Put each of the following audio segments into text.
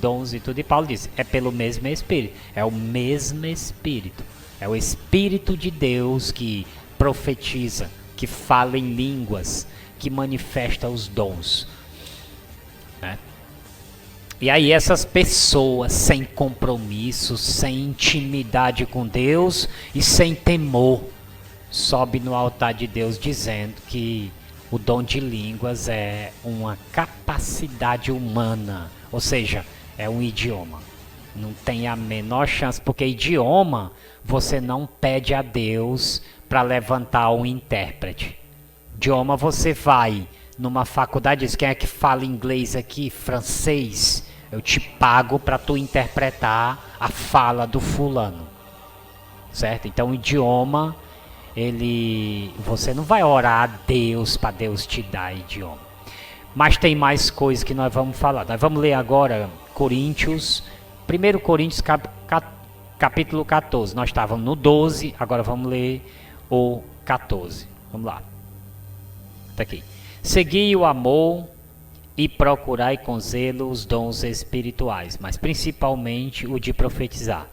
dons e tudo. E Paulo diz, é pelo mesmo Espírito. É o mesmo Espírito. É o Espírito de Deus que profetiza, que fala em línguas, que manifesta os dons. Né? E aí essas pessoas sem compromisso, sem intimidade com Deus e sem temor, sobe no altar de Deus dizendo que o dom de línguas é uma capacidade humana, ou seja, é um idioma. Não tem a menor chance, porque idioma você não pede a Deus para levantar um intérprete. Idioma você vai numa faculdade, diz, quem é que fala inglês aqui, francês? Eu te pago para tu interpretar a fala do fulano, certo? Então o idioma, você não vai orar a Deus para Deus te dar idioma. Mas tem mais coisas que nós vamos falar. Nós vamos ler agora Coríntios, 1 Coríntios capítulo 14. Nós estávamos no 12, agora vamos ler o 14. Vamos lá. Está aqui. Segui o amor e procurai com zelo os dons espirituais, mas principalmente o de profetizar.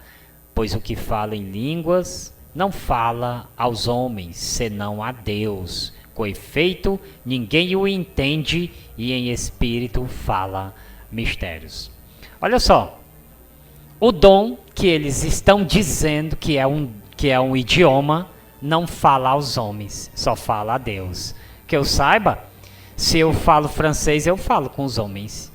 Pois o que fala em línguas não fala aos homens, senão a Deus. Com efeito, ninguém o entende e em espírito fala mistérios. Olha só, o dom que eles estão dizendo que é um idioma, não fala aos homens, só fala a Deus. Que eu saiba, se eu falo francês, eu falo com os homens,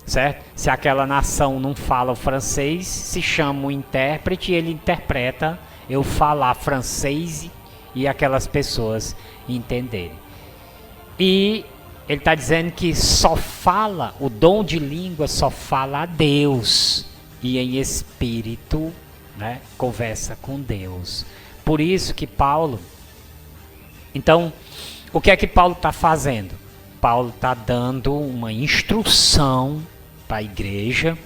certo? Se aquela nação não fala o francês, se chama um intérprete e ele interpreta eu falar francês e aquelas pessoas entenderem. E ele está dizendo que só fala, o dom de língua só fala a Deus e em espírito, né, conversa com Deus. Por isso que Paulo, então, o que é que Paulo está fazendo? Paulo está dando uma instrução para a igreja,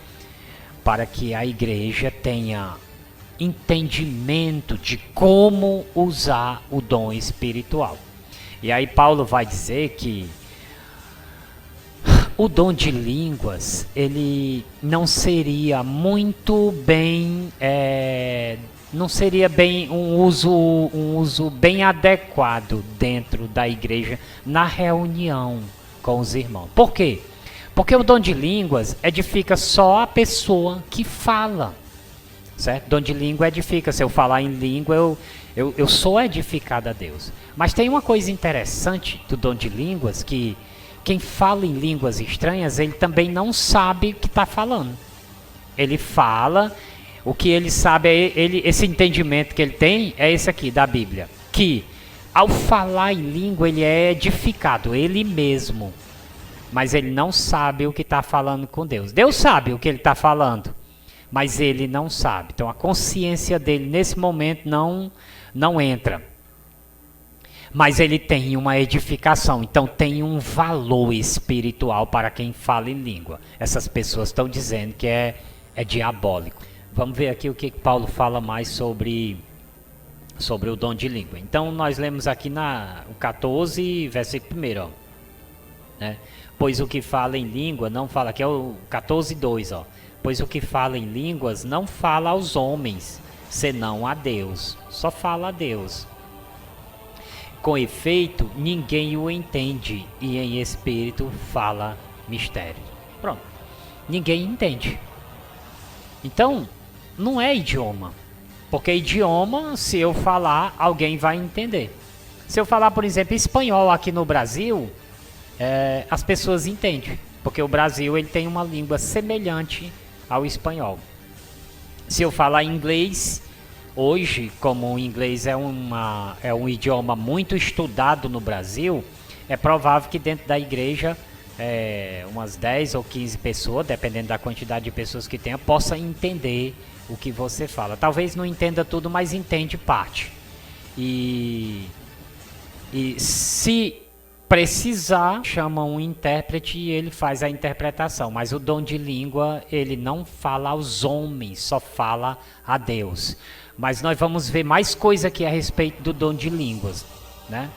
para que a igreja tenha entendimento de como usar o dom espiritual. E aí Paulo vai dizer que o dom de línguas, ele não seria muito bem, não seria bem um uso bem adequado dentro da igreja na reunião com os irmãos. Por quê? Porque o dom de línguas edifica só a pessoa que fala, certo? Dom de língua edifica. Se eu falar em língua, eu sou edificado a Deus. Mas tem uma coisa interessante do dom de línguas, que quem fala em línguas estranhas, ele também não sabe o que está falando. Ele fala, o que ele sabe, esse entendimento que ele tem é esse aqui da Bíblia. Que ao falar em língua, ele é edificado, ele mesmo. Mas ele não sabe o que está falando com Deus. Deus sabe o que ele está falando, mas ele não sabe. Então a consciência dele nesse momento não entra. Mas ele tem uma edificação, então tem um valor espiritual para quem fala em língua. Essas pessoas estão dizendo que é diabólico. Vamos ver aqui o que Paulo fala mais sobre o dom de língua. Então nós lemos aqui o 14, versículo 1, ó, né? Pois o que fala em língua não fala, aqui é o 14:2, ó. Pois o que fala em línguas não fala aos homens, senão a Deus. Só fala a Deus. Com efeito, ninguém o entende e em espírito fala mistério. Pronto. Ninguém entende. Então, não é idioma. Porque idioma, se eu falar, alguém vai entender. Se eu falar, por exemplo, espanhol aqui no Brasil, as pessoas entendem. Porque o Brasil ele tem uma língua semelhante ao espanhol. Se eu falar inglês, hoje, como o inglês é um idioma muito estudado no Brasil, é provável que dentro da igreja umas 10 ou 15 pessoas, dependendo da quantidade de pessoas que tenha, possa entender o que você fala. Talvez não entenda tudo, mas entende parte. E se precisar, chama um intérprete e ele faz a interpretação. Mas o dom de língua, ele não fala aos homens, só fala a Deus. Mas nós vamos ver mais coisa aqui a respeito do dom de línguas, né?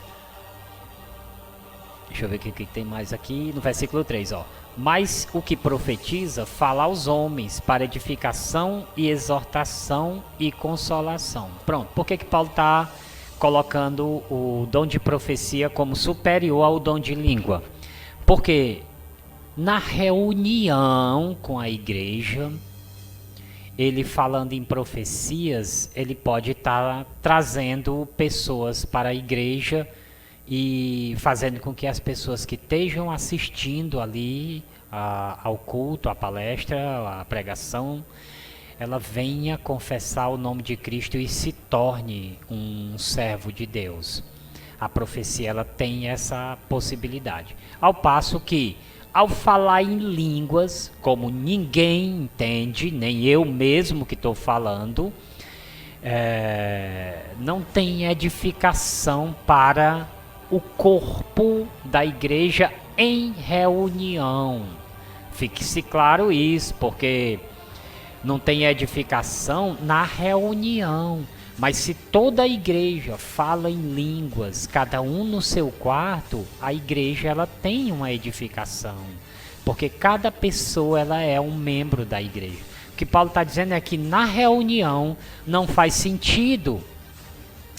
Deixa eu ver o que tem mais aqui no versículo 3, ó. Mas o que profetiza fala aos homens para edificação e exortação e consolação. Pronto, por que Paulo está colocando o dom de profecia como superior ao dom de língua? Porque na reunião com a igreja, ele falando em profecias, ele pode estar trazendo pessoas para a igreja e fazendo com que as pessoas que estejam assistindo ali ao culto, à palestra, à pregação, ela venha confessar o nome de Cristo e se torne um servo de Deus. A profecia ela tem essa possibilidade. Ao passo que, ao falar em línguas, como ninguém entende, nem eu mesmo que estou falando, não tem edificação para o corpo da igreja em reunião. Fique-se claro isso, porque não tem edificação na reunião. Mas se toda a igreja fala em línguas, cada um no seu quarto, a igreja ela tem uma edificação. Porque cada pessoa ela é um membro da igreja. O que Paulo está dizendo é que na reunião não faz sentido.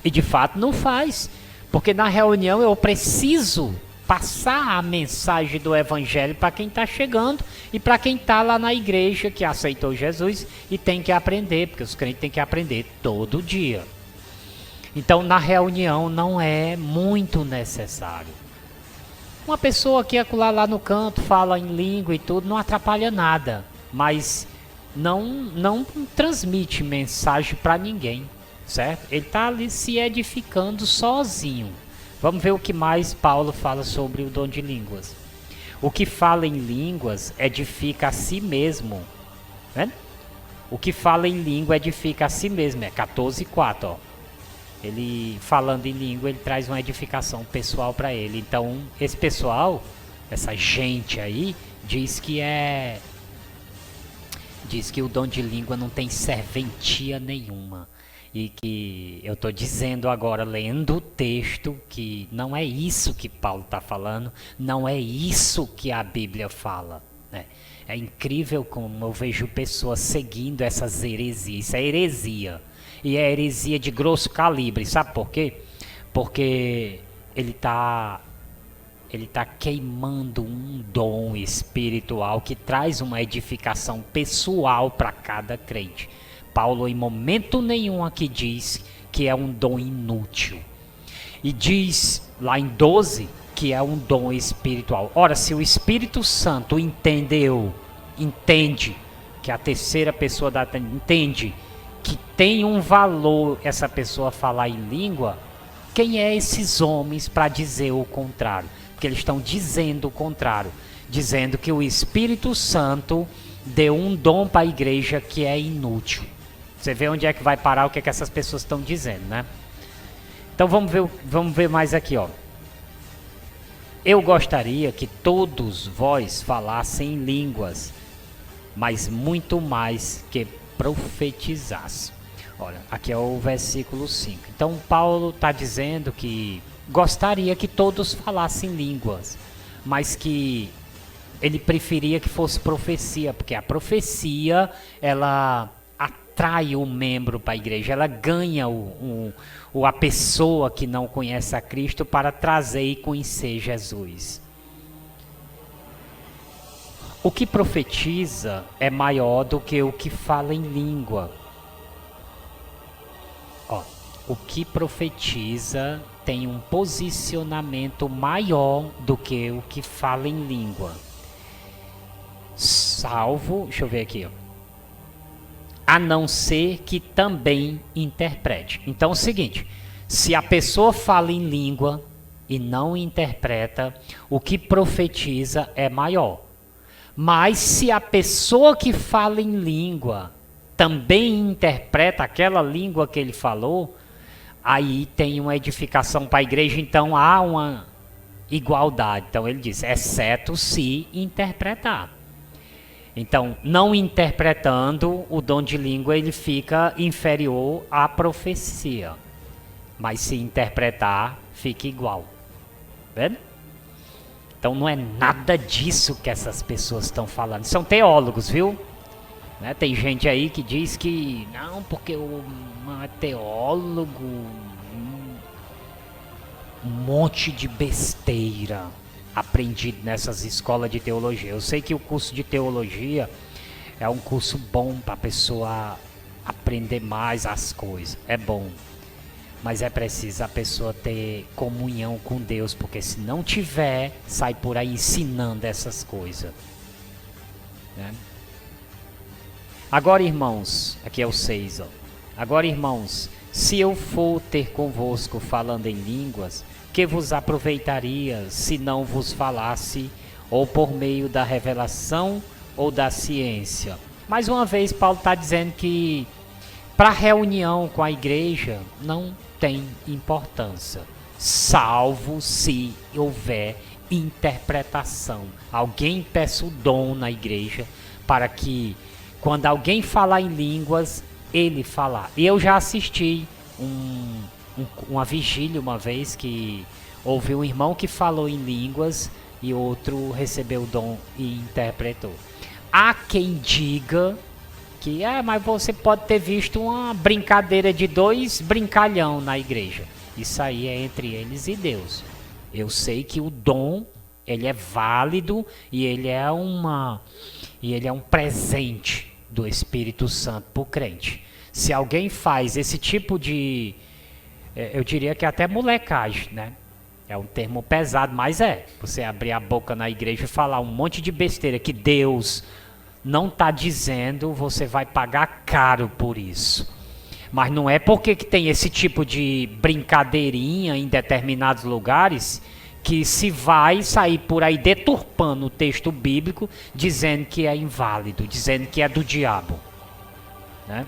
E de fato não faz. Porque na reunião eu preciso passar a mensagem do evangelho para quem está chegando e para quem está lá na igreja que aceitou Jesus e tem que aprender, porque os crentes têm que aprender todo dia. Então na reunião não é muito necessário. Uma pessoa que acolá lá no canto fala em língua e tudo não atrapalha nada, mas não transmite mensagem para ninguém. Certo? Ele está ali se edificando sozinho. Vamos ver o que mais Paulo fala sobre o dom de línguas. O que fala em línguas edifica a si mesmo. Né? O que fala em língua edifica a si mesmo. É 14:4. Ó. Ele falando em língua, ele traz uma edificação pessoal para ele. Então, esse pessoal, essa gente aí, diz que o dom de língua não tem serventia nenhuma. E que eu estou dizendo agora, lendo o texto, que não é isso que Paulo está falando, não é isso que a Bíblia fala. Né? É incrível como eu vejo pessoas seguindo essas heresias. Isso é heresia. E é heresia de grosso calibre. Sabe por quê? Porque ele está queimando um dom espiritual que traz uma edificação pessoal para cada crente. Paulo em momento nenhum aqui diz que é um dom inútil. E diz lá em 12 que é um dom espiritual. Ora, se o Espírito Santo entende que a terceira pessoa entende que tem um valor essa pessoa falar em língua, quem é esses homens para dizer o contrário? Porque eles estão dizendo o contrário. Dizendo que o Espírito Santo deu um dom para a igreja que é inútil. Você vê onde é que vai parar o que é que essas pessoas estão dizendo, né? Então vamos ver mais aqui, ó. Eu gostaria que todos vós falassem em línguas, mas muito mais que profetizassem. Olha, aqui é o versículo 5. Então Paulo está dizendo que gostaria que todos falassem línguas, mas que ele preferia que fosse profecia, porque a profecia, ela atrai o membro para a igreja, ela ganha a pessoa que não conhece a Cristo para trazer e conhecer Jesus. O que profetiza é maior do que o que fala em língua. Ó, o que profetiza tem um posicionamento maior do que o que fala em língua. Salvo, deixa eu ver aqui, ó. A não ser que também interprete. Então é o seguinte, se a pessoa fala em língua e não interpreta, o que profetiza é maior. Mas se a pessoa que fala em língua também interpreta aquela língua que ele falou, aí tem uma edificação para a igreja, então há uma igualdade. Então ele diz, exceto se interpretar. Então, não interpretando, o dom de língua ele fica inferior à profecia. Mas se interpretar, fica igual. Vendo? Então não é nada disso que essas pessoas estão falando. São teólogos, viu? Né? Tem gente aí que diz que não, porque o é teólogo, um monte de besteira aprendido nessas escolas de teologia. Eu sei que o curso de teologia é um curso bom para a pessoa aprender mais as coisas, é bom. Mas é preciso a pessoa ter comunhão com Deus, porque se não tiver, sai por aí ensinando essas coisas. Né? Agora, irmãos, aqui é o 6, ó. Agora, irmãos, se eu for ter convosco falando em línguas, que vos aproveitaria se não vos falasse, ou por meio da revelação ou da ciência? Mais uma vez, Paulo está dizendo que para reunião com a igreja não tem importância, salvo se houver interpretação. Alguém peça o dom na igreja para que, quando alguém falar em línguas, ele falar. E eu já assisti uma vigília uma vez que houve um irmão que falou em línguas e outro recebeu o dom e interpretou. Há quem diga que mas você pode ter visto uma brincadeira de 2 brincalhão na igreja. Isso aí é entre eles e Deus. Eu sei que o dom, ele é válido e ele é um presente do Espírito Santo para o crente. Se alguém faz esse tipo de, eu diria que até molecagem, né? É um termo pesado, mas você abrir a boca na igreja e falar um monte de besteira que Deus não está dizendo, você vai pagar caro por isso. Mas não é porque que tem esse tipo de brincadeirinha em determinados lugares que se vai sair por aí deturpando o texto bíblico, dizendo que é inválido, dizendo que é do diabo. Né?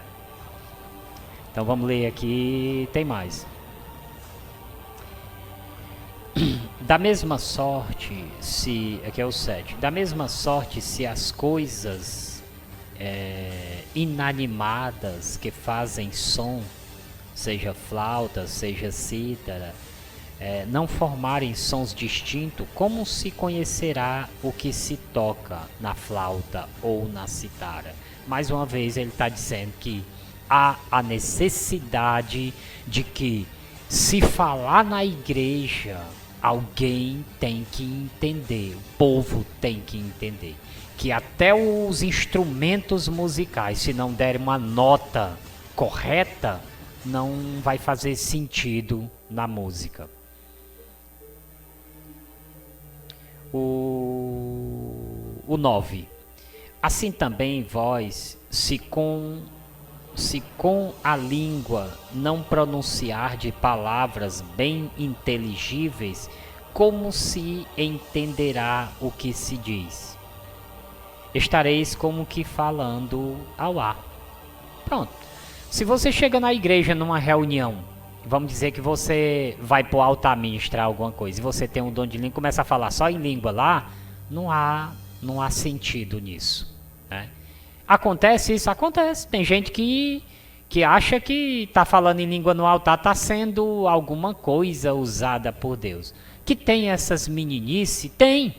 Então vamos ler aqui, tem mais. Da mesma sorte, aqui é o 7, da mesma sorte, se as coisas inanimadas que fazem som, seja flauta, seja cítara, não formarem sons distintos, como se conhecerá o que se toca na flauta ou na cítara? Mais uma vez ele está dizendo que há a necessidade de que, se falar na igreja, alguém tem que entender, o povo tem que entender, que até os instrumentos musicais, se não derem uma nota correta, não vai fazer sentido na música. O 9. Assim também vós, se com a língua não pronunciar de palavras bem inteligíveis, como se entenderá o que se diz? Estareis como que falando ao ar. Pronto. Se você chega na igreja numa reunião, vamos dizer que você vai para o altar ministrar alguma coisa, e você tem um dom de língua e começa a falar só em língua lá, não há sentido nisso, né? Acontece isso? Acontece. Tem gente que acha que está falando em língua no altar, está sendo alguma coisa usada por Deus. Que tem essas meninices? Tem,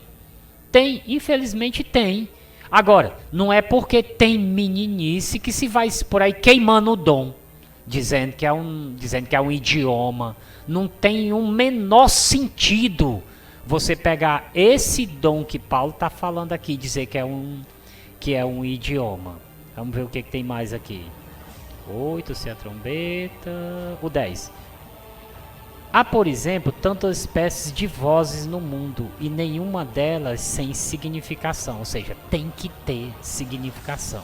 infelizmente tem. Agora, não é porque tem meninice que se vai por aí queimando o dom, dizendo que é um idioma. Não tem um menor sentido você pegar esse dom que Paulo está falando aqui e dizer que é um idioma. Vamos ver o que tem mais aqui. 8, se a trombeta. O 10. Há, por exemplo, tantas espécies de vozes no mundo e nenhuma delas sem significação. Ou seja, tem que ter significação.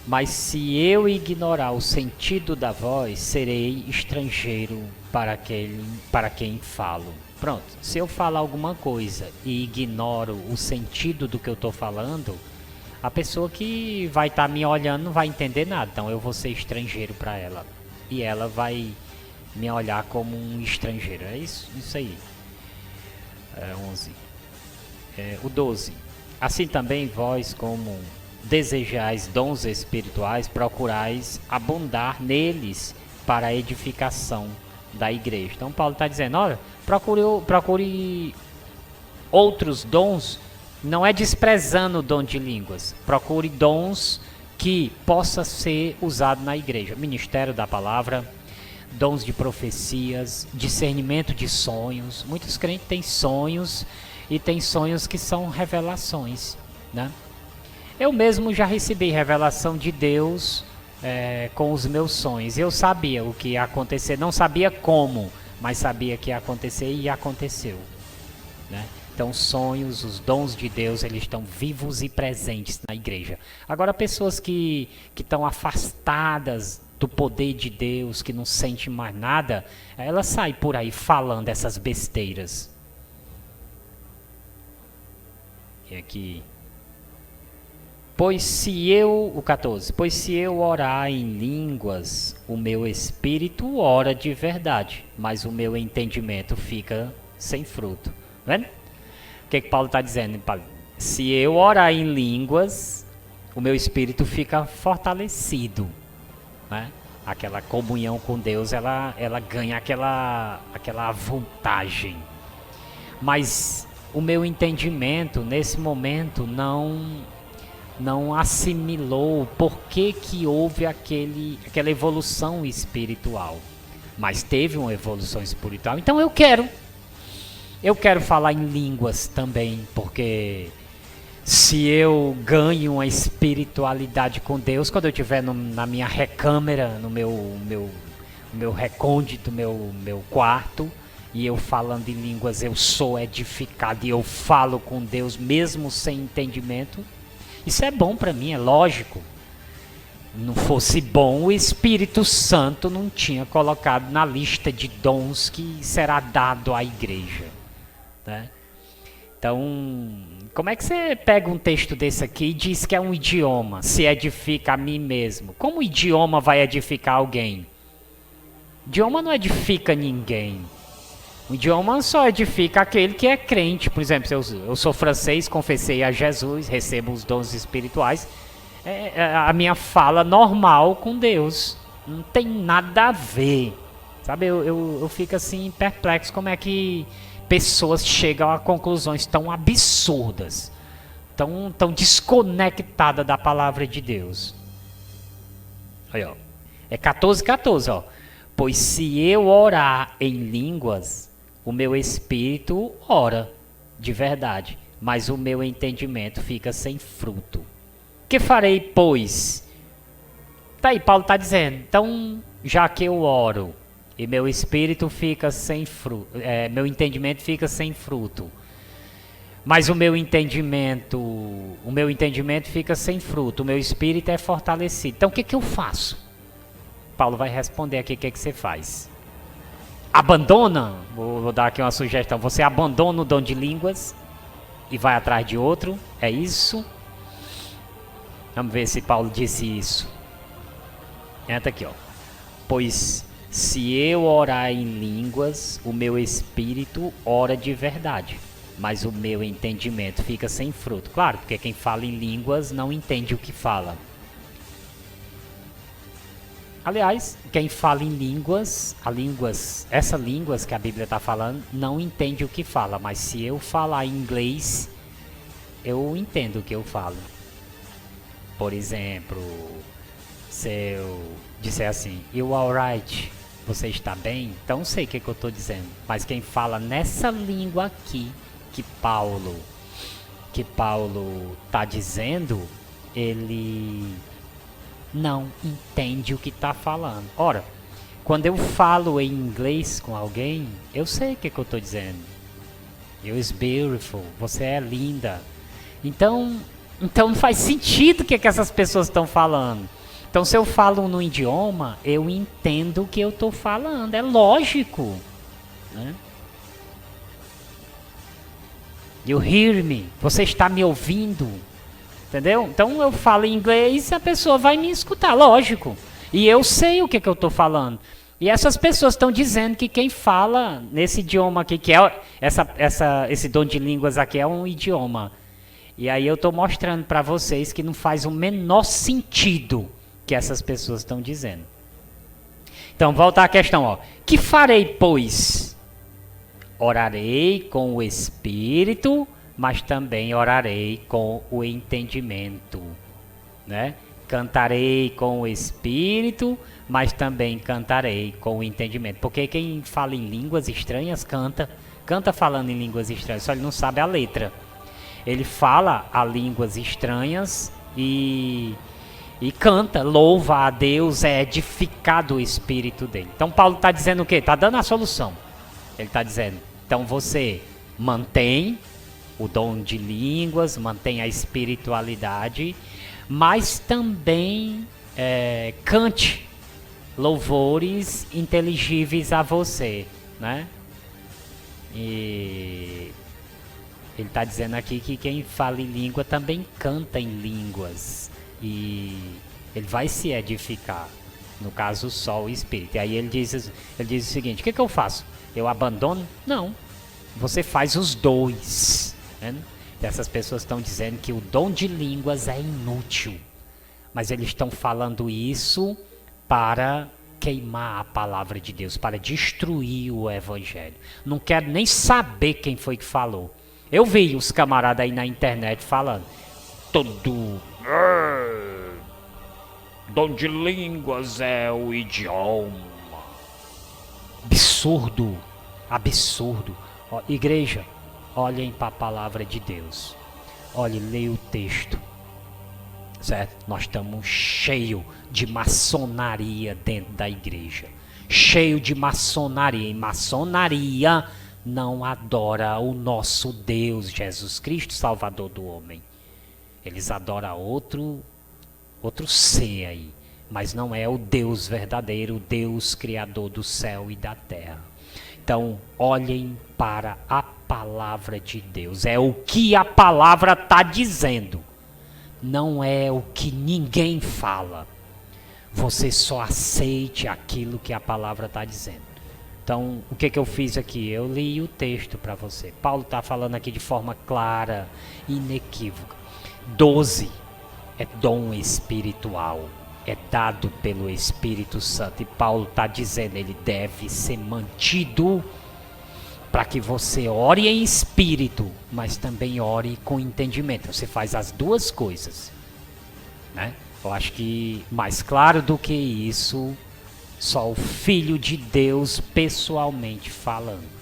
Mas se eu ignorar o sentido da voz, serei estrangeiro para quem falo. Pronto, se eu falar alguma coisa e ignoro o sentido do que eu estou falando, a pessoa que vai estar me olhando não vai entender nada. Então eu vou ser estrangeiro para ela. E ela vai me olhar como um estrangeiro. É isso aí. 11. O 12. Assim também vós, como desejais dons espirituais, procurais abundar neles para a edificação da igreja. Então Paulo está dizendo, olha, procure outros dons, não é desprezando o dom de línguas, procure dons que possa ser usado na igreja. Ministério da palavra, dons de profecias, discernimento de sonhos. Muitos crentes têm sonhos e tem sonhos que são revelações, né? Eu mesmo já recebi revelação de Deus com os meus sonhos. Eu sabia o que ia acontecer, não sabia como, mas sabia que ia acontecer e aconteceu, né? Então, os sonhos, os dons de Deus, eles estão vivos e presentes na igreja. Agora, pessoas que estão afastadas do poder de Deus, que não sentem mais nada, elas saem por aí falando essas besteiras. E aqui... o 14, pois se eu orar em línguas, o meu espírito ora de verdade, mas o meu entendimento fica sem fruto. Vendo? O que Paulo está dizendo? Se eu orar em línguas, o meu espírito fica fortalecido, né? Aquela comunhão com Deus, ela ganha aquela vantagem. Mas o meu entendimento, nesse momento, não assimilou por que houve aquela evolução espiritual. Mas teve uma evolução espiritual. Então eu quero falar em línguas também, porque se eu ganho uma espiritualidade com Deus, quando eu estiver na minha recâmara, no meu recôndito, meu quarto, e eu falando em línguas, eu sou edificado e eu falo com Deus mesmo sem entendimento. Isso é bom para mim, é lógico. Não fosse bom, o Espírito Santo não tinha colocado na lista de dons que será dado à igreja, né? Então, como é que você pega um texto desse aqui e diz que é um idioma, se edifica a mim mesmo? Como o idioma vai edificar alguém? O idioma não edifica ninguém. O idioma só edifica aquele que é crente. Por exemplo, se eu sou francês, confessei a Jesus, recebo os dons espirituais, a minha fala normal com Deus. Não tem nada a ver. Sabe, eu fico assim perplexo como é que pessoas chegam a conclusões tão absurdas, tão desconectadas da palavra de Deus. Aí, ó. É 14:14, ó. Pois se eu orar em línguas, o meu espírito ora de verdade, mas o meu entendimento fica sem fruto. Que farei, pois? Tá aí, Paulo está dizendo, então, já que eu oro e meu espírito fica sem fruto, meu entendimento fica sem fruto, mas o meu entendimento fica sem fruto, o meu espírito é fortalecido. Então, o que eu faço? Paulo vai responder aqui o que você faz. Abandona, vou dar aqui uma sugestão, você abandona o dom de línguas e vai atrás de outro, é isso? Vamos ver se Paulo disse isso. Entra aqui, ó. Pois se eu orar em línguas, o meu espírito ora de verdade, mas o meu entendimento fica sem fruto. Claro, porque quem fala em línguas não entende o que fala. Aliás, quem fala em línguas, essas línguas que a Bíblia está falando, não entende o que fala. Mas se eu falar inglês, eu entendo o que eu falo. Por exemplo, se eu disser assim, you alright, você está bem? Então sei o que eu estou dizendo. Mas quem fala nessa língua aqui, que Paulo está dizendo, ele não entende o que está falando. Ora, quando eu falo em inglês com alguém, eu sei o que eu estou dizendo. You is beautiful, você é linda. Então não faz sentido o que essas pessoas estão falando. Então, se eu falo no idioma, eu entendo o que eu estou falando. É lógico, né? You hear me, você está me ouvindo. Entendeu? Então eu falo em inglês e a pessoa vai me escutar, lógico. E eu sei o que eu estou falando. E essas pessoas estão dizendo que quem fala nesse idioma aqui, que é esse dom de línguas aqui, é um idioma. E aí eu estou mostrando para vocês que não faz o menor sentido que essas pessoas estão dizendo. Então, volta à questão, ó. Que farei, pois? Orarei com o espírito, mas também orarei com o entendimento, né? Cantarei com o espírito, mas também cantarei com o entendimento. Porque quem fala em línguas estranhas canta falando em línguas estranhas, só ele não sabe a letra. Ele fala a línguas estranhas e canta, louva a Deus, é edificado o espírito dele. Então Paulo está dizendo o quê? Está dando a solução. Ele está dizendo, então você mantém o dom de línguas, mantém a espiritualidade, mas também cante louvores inteligíveis a você, né? E ele está dizendo aqui que quem fala em língua também canta em línguas. E ele vai se edificar. No caso, só o espírito. E aí ele diz o seguinte: o que eu faço? Eu abandono? Não. Você faz os dois. Né? E essas pessoas estão dizendo que o dom de línguas é inútil. Mas eles estão falando isso para queimar a palavra de Deus, para destruir o evangelho. Não quero nem saber quem foi que falou. Eu vi os camaradas aí na internet falando. Dom de línguas é o idioma. Absurdo. Absurdo. Ó, igreja, olhem para a palavra de Deus. Olhe, leia o texto. Certo? Nós estamos cheios de maçonaria dentro da igreja. Cheio de maçonaria. E maçonaria não adora o nosso Deus, Jesus Cristo, Salvador do homem. Eles adoram outro ser aí, mas não é o Deus verdadeiro, o Deus criador do céu e da terra. Então, olhem para a palavra de Deus. É o que a palavra está dizendo. Não é o que ninguém fala. Você só aceite aquilo que a palavra está dizendo. Então, o que eu fiz aqui? Eu li o texto para você. Paulo está falando aqui de forma clara, inequívoca. 12 é dom espiritual, é dado pelo Espírito Santo. E Paulo está dizendo, ele deve ser mantido para que você ore em espírito, mas também ore com entendimento. Você faz as duas coisas, né? Eu acho que mais claro do que isso, só o Filho de Deus pessoalmente falando.